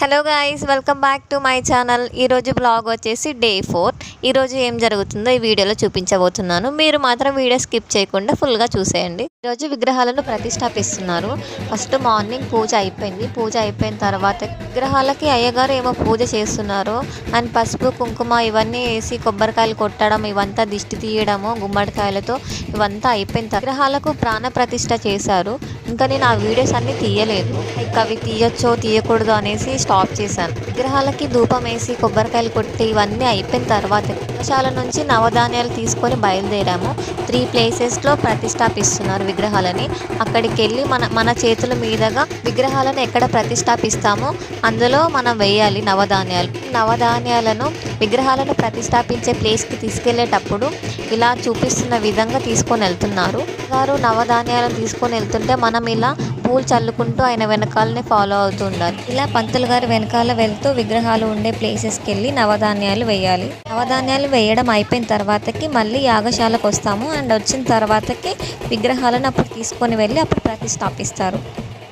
Hello guys, welcome back to my channel. ఈరోజు blog వచ్చేసి day 4. ఈరోజు ఏం జరుగుతుందో ఈ వీడియోలో చూపించబోతున్నాను. మీరు మాత్రం వీడియో స్కిప్ చేయకుండా ఫుల్గా చూసేయండి. ఈరోజు విగ్రహాలను ప్రతిష్టాపిస్తున్నారు. ఫస్ట్ మార్నింగ్ పూజ అయిపోయింది. పూజ అయిపోయిన తర్వాత విగ్రహాలకి అయ్యగారు ఏమో పూజ చేస్తున్నారు. అండ్ పసుపు కుంకుమ ఇవన్నీ వేసి కొబ్బరికాయలు కొట్టడం, ఇవంతా దిష్టి తీయడము గుమ్మడికాయలతో ఇవంతా అయిపోయిన విగ్రహాలకు ప్రాణ ప్రతిష్ట చేశారు. ఇంకా నేను ఆ వీడియోస్ అన్నీ తీయలేదు. ఇంకా అవి తీయొచ్చో తీయకూడదు అనేసి స్టాప్ చేశాను. విగ్రహాలకి ధూపం వేసి కొబ్బరికాయలు కొట్టి ఇవన్నీ అయిపోయిన తర్వాత విగ్రహాల నుంచి నవధాన్యాలు తీసుకొని బయలుదేరాము. 3 ప్లేసెస్లో ప్రతిష్టాపిస్తున్నారు విగ్రహాలని. అక్కడికి వెళ్ళి మన చేతుల మీదుగా విగ్రహాలను ఎక్కడ ప్రతిష్టాపిస్తామో అందులో మనం వేయాలి నవధాన్యాలను విగ్రహాలను ప్రతిష్టాపించే ప్లేస్కి తీసుకెళ్లేటప్పుడు ఇలా చూపిస్తున్న విధంగా తీసుకొని వెళ్తున్నారు. గారు నవధాన్యాలను తీసుకొని వెళ్తుంటే మనం ఇలా పూలు చల్లుకుంటూ ఆయన వెనకాలనే ఫాలో అవుతూ ఉండాలి. ఇలా పంతులు గారు వెనకాల వెళ్తూ విగ్రహాలు ఉండే ప్లేసెస్కి వెళ్ళి నవధాన్యాలు వేయాలి. నవధాన్యాలు వేయడం అయిపోయిన తర్వాతకి మళ్ళీ యాగశాలకు వస్తాము. అండ్ వచ్చిన తర్వాతకి విగ్రహాలను అప్పుడు తీసుకొని వెళ్ళి అప్పుడు ప్రతిష్టాపిస్తారు.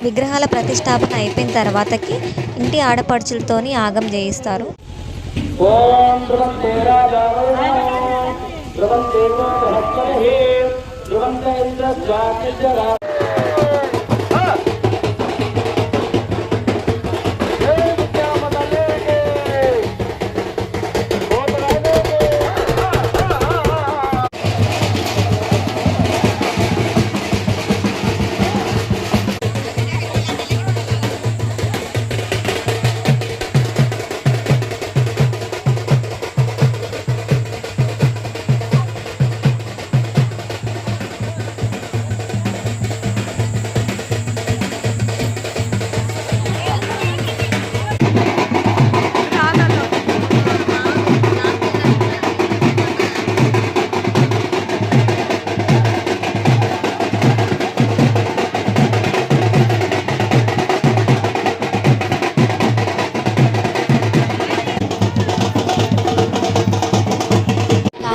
విగ్రహాల ప్రతిష్టాపన అయిపోయిన తర్వాతకి ఇంటి ఆడపడుచులతోని యాగం చేయిస్తారు.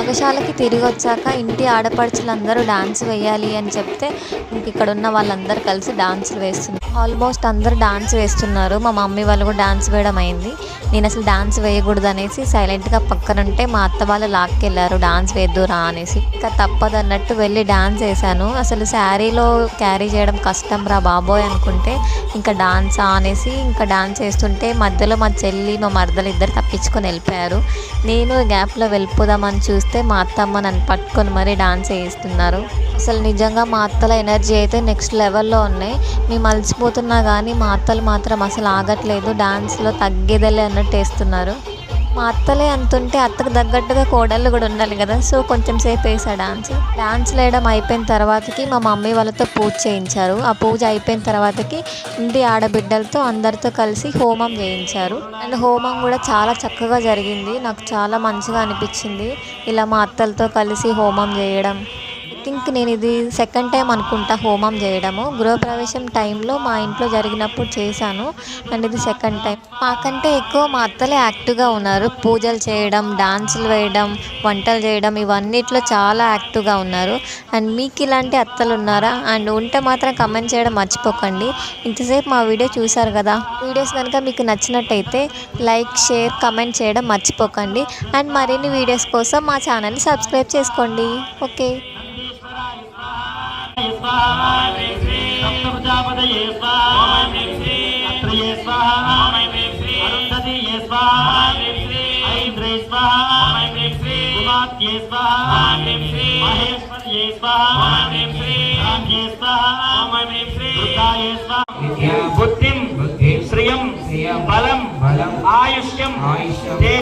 యాగశాలకి తిరిగి వచ్చాక ఇంటి ఆడపడుచులందరూ డాన్స్ వేయాలి అని చెప్తే ఇంక ఇక్కడ ఉన్న వాళ్ళందరూ కలిసి డాన్సులు వేస్తున్నారు. ఆల్మోస్ట్ అందరూ డాన్స్ వేస్తున్నారు. మా మమ్మీ వాళ్ళు కూడా డాన్స్ వేయడం అయింది. నేను అసలు డాన్స్ వేయకూడదు అనేసి సైలెంట్గా పక్కనుంటే మా అత్త వాళ్ళు లాక్కెళ్ళారు డాన్స్ వేద్దురా అనేసి. ఇంకా తప్పదన్నట్టు వెళ్ళి డాన్స్ వేసాను. అసలు శారీలో క్యారీ చేయడం కష్టం రా బాబోయ్ అనుకుంటే ఇంకా డాన్సా అనేసి ఇంకా డాన్స్ వేస్తుంటే మధ్యలో మా చెల్లి మా మరదలు ఇద్దరు తప్పించుకొని వెళ్ళిపోయారు. నేను గ్యాప్లో వెళ్ళిపోదామని చూస్తే మా అత్తమ్మ నన్ను పట్టుకొని మరీ డాన్స్ వేస్తున్నారు. అసలు నిజంగా మా అత్తల ఎనర్జీ అయితే నెక్స్ట్ లెవెల్లో ఉన్నాయి. మేము అలసిపోతున్నా కానీ మా అత్తలు మాత్రం అసలు ఆగట్లేదు. డాన్స్లో తగ్గేదలే అన్నట్టు వేస్తున్నారు. మా అత్తలే అంతుంటే అత్తకు తగ్గట్టుగా కోడళ్ళు కూడా ఉండాలి కదా. సో కొంచెం సేపు వేసా డాన్స్ వేయడం అయిపోయిన తర్వాతకి మా మమ్మీ వాళ్ళతో పూజ చేయించారు. ఆ పూజ అయిపోయిన తర్వాతకి ఇంటి ఆడబిడ్డలతో అందరితో కలిసి హోమం చేయించారు. అండ్ హోమం కూడా చాలా చక్కగా జరిగింది. నాకు చాలా మంచిగా అనిపించింది ఇలా మా అత్తలతో కలిసి హోమం చేయడం. థింక్ నేను ఇది సెకండ్ టైం అనుకుంటా హోమం చేయడము. గృహప్రవేశం టైంలో మా ఇంట్లో జరిగినప్పుడు చేశాను. అండ్ ఇది సెకండ్ టైం. మాకంటే ఎక్కువ మా అత్తలే యాక్టివ్గా ఉన్నారు. పూజలు చేయడం, డాన్సులు వేయడం, వంటలు చేయడం ఇవన్నిట్లో చాలా యాక్టివ్గా ఉన్నారు. అండ్ మీకు ఇలాంటి అత్తలు ఉన్నారా? అండ్ ఉంటే మాత్రం కమెంట్ చేయడం మర్చిపోకండి. ఇంతసేపు మా వీడియో చూసారు కదా. వీడియోస్ కనుక మీకు నచ్చినట్టయితే లైక్, షేర్, కమెంట్ చేయడం మర్చిపోకండి. అండ్ మరిన్ని వీడియోస్ కోసం మా ఛానల్ని సబ్స్క్రైబ్ చేసుకోండి. ఓకే. బుద్ధిం శ్రియం బలం ఆయుష్యం